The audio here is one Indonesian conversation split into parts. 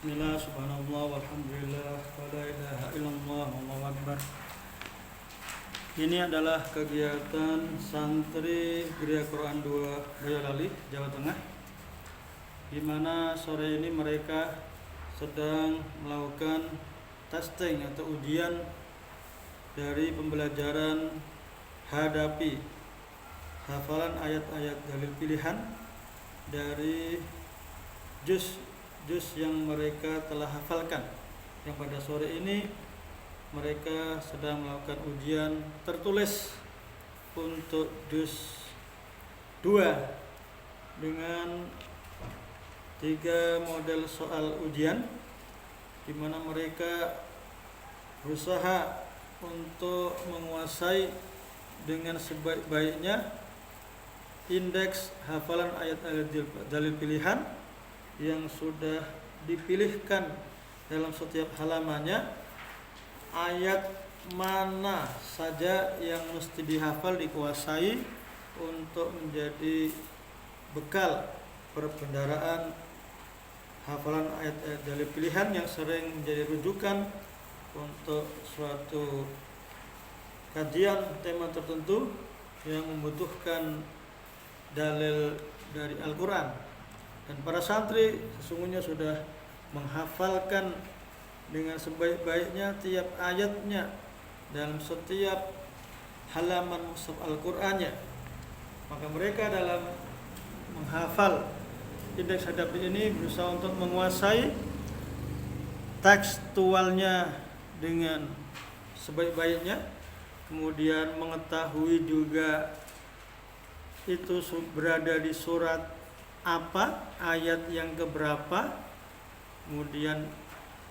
Bismillah, subhanallah, walhamdulillah, wa la ilaha illallah, wallahu akbar. Ini adalah kegiatan santri Gereja Quran 2 Boyolali, Jawa Tengah, di mana sore ini mereka sedang melakukan testing atau ujian dari pembelajaran hadapi hafalan ayat-ayat dalil pilihan dari juz yang mereka telah hafalkan, yang pada sore ini mereka sedang melakukan ujian tertulis untuk juz 2 dengan 3 model soal ujian, di mana mereka berusaha untuk menguasai dengan sebaik-baiknya indeks hafalan ayat-ayat dalil pilihan yang sudah dipilihkan dalam setiap halamannya. Ayat mana saja yang mesti dihafal, dikuasai untuk menjadi bekal perbendaharaan hafalan ayat-ayat dalil pilihan yang sering menjadi rujukan untuk suatu kajian tema tertentu yang membutuhkan dalil dari Al-Quran. Dan para santri sesungguhnya sudah menghafalkan dengan sebaik-baiknya tiap ayatnya dalam setiap halaman mushaf Al-Qur'annya. Maka mereka dalam menghafal indeks hadapi ini berusaha untuk menguasai tekstualnya dengan sebaik-baiknya, kemudian mengetahui juga itu berada di surat apa, ayat yang keberapa, kemudian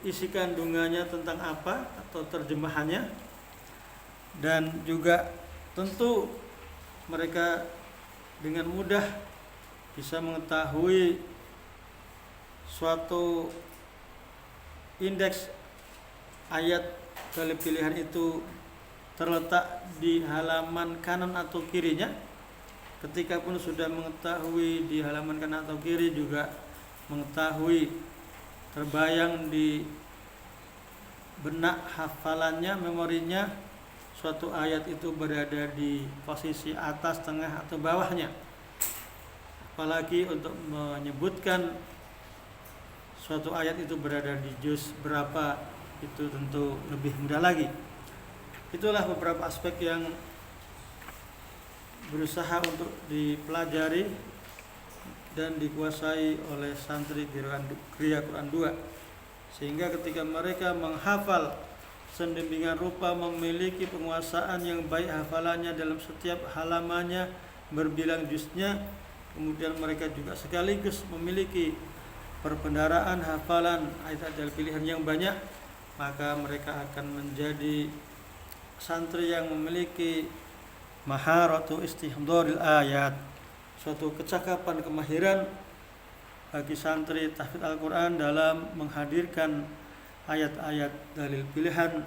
isi kandungannya tentang apa atau terjemahannya, dan juga tentu mereka dengan mudah bisa mengetahui suatu indeks ayat dalil pilihan itu terletak di halaman kanan atau kirinya. Ketika pun sudah mengetahui di halaman kanan atau kiri, juga mengetahui terbayang di benak hafalannya, memorinya, suatu ayat itu berada di posisi atas, tengah, atau bawahnya. Apalagi untuk menyebutkan suatu ayat itu berada di juz berapa, itu tentu lebih mudah lagi. Itulah beberapa aspek yang berusaha untuk dipelajari dan dikuasai oleh santri Gereja Quran 2, sehingga ketika mereka menghafal sedemikian rupa, memiliki penguasaan yang baik hafalannya dalam setiap halamannya, berbilang juznya, kemudian mereka juga sekaligus memiliki perbendaharaan hafalan ayat dalil pilihan yang banyak, maka mereka akan menjadi santri yang memiliki maharatu istihdharil ayat, suatu kecakapan, kemahiran bagi santri tahfidz Al-Quran dalam menghadirkan ayat-ayat dalil pilihan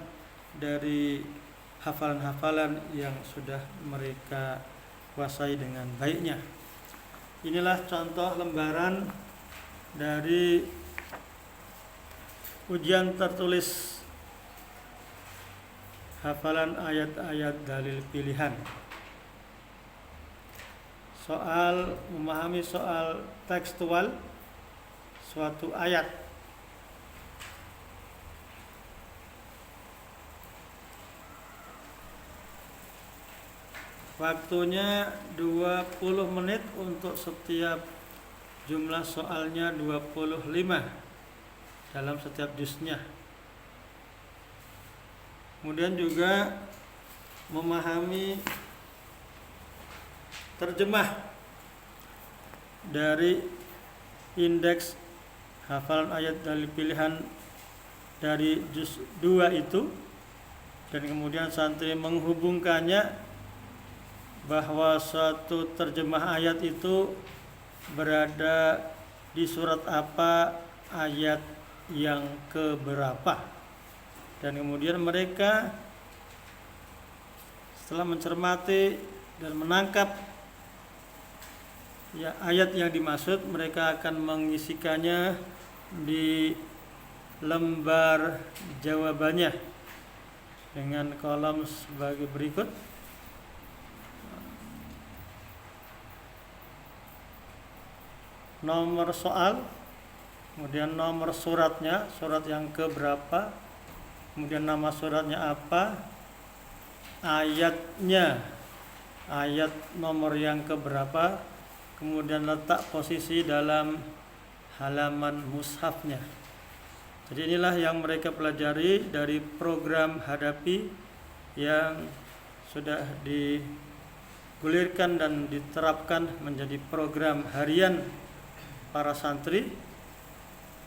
dari hafalan-hafalan yang sudah mereka kuasai dengan baiknya. Inilah contoh lembaran dari ujian tertulis hafalan ayat-ayat dalil pilihan. Soal memahami soal tekstual suatu ayat. Waktunya 20 menit untuk setiap jumlah soalnya 25 dalam setiap juznya. Kemudian juga memahami terjemah dari indeks hafalan ayat dalil pilihan dari juz 2 itu, dan kemudian santri menghubungkannya bahwa suatu terjemah ayat itu berada di surat apa, ayat yang keberapa, dan kemudian mereka setelah mencermati dan menangkap ya ayat yang dimaksud, mereka akan mengisikannya di lembar jawabannya dengan kolom sebagai berikut. Nomor soal, kemudian nomor suratnya, surat yang keberapa, kemudian nama suratnya apa, ayatnya, ayat nomor yang keberapa, kemudian letak posisi dalam halaman mushafnya. Jadi inilah yang mereka pelajari dari program Hadapi yang sudah digulirkan dan diterapkan menjadi program harian para santri,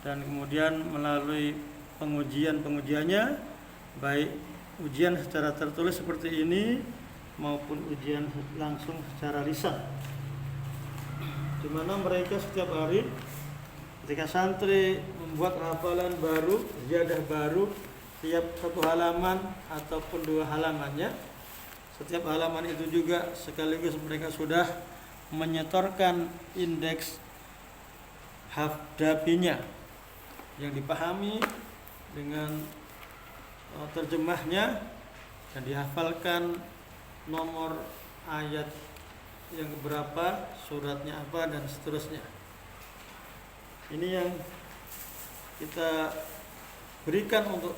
dan kemudian melalui pengujiannya, baik ujian secara tertulis seperti ini maupun ujian langsung secara lisan, di mana mereka setiap hari ketika santri membuat hafalan baru, ziyadah baru, tiap satu halaman ataupun dua halamannya, setiap halaman itu juga sekaligus mereka sudah menyetorkan indeks Hadapinya yang dipahami dengan terjemahnya dan dihafalkan nomor ayat yang berapa, suratnya apa, dan seterusnya. Ini yang kita berikan untuk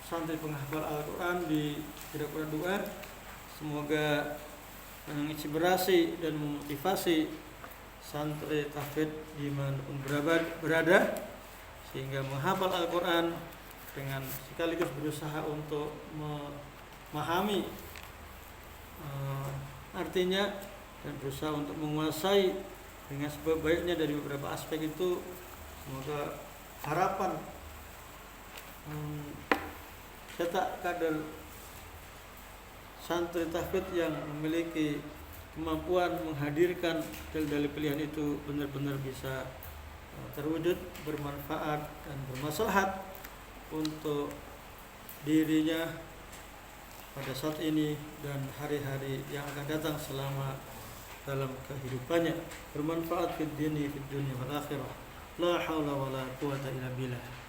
santri penghafal Al-Quran di Kira-Kira Doa. Semoga menginspirasi dan memotivasi santri tahfidz dimanapun berada, sehingga menghafal Al-Quran dengan sekaligus berusaha untuk memahami artinya dan berusaha untuk menguasai dengan sebaik-baiknya dari beberapa aspek itu. Semoga harapan cetak kader santri tahfidz yang memiliki kemampuan menghadirkan dalil-dalil pilihan itu benar-benar bisa terwujud, bermanfaat dan bermaslahat untuk dirinya pada saat ini dan hari-hari yang akan datang selama dalam kehidupannya, bermanfaat fid dunya wal akhirah. La haula wala quwata illa billah.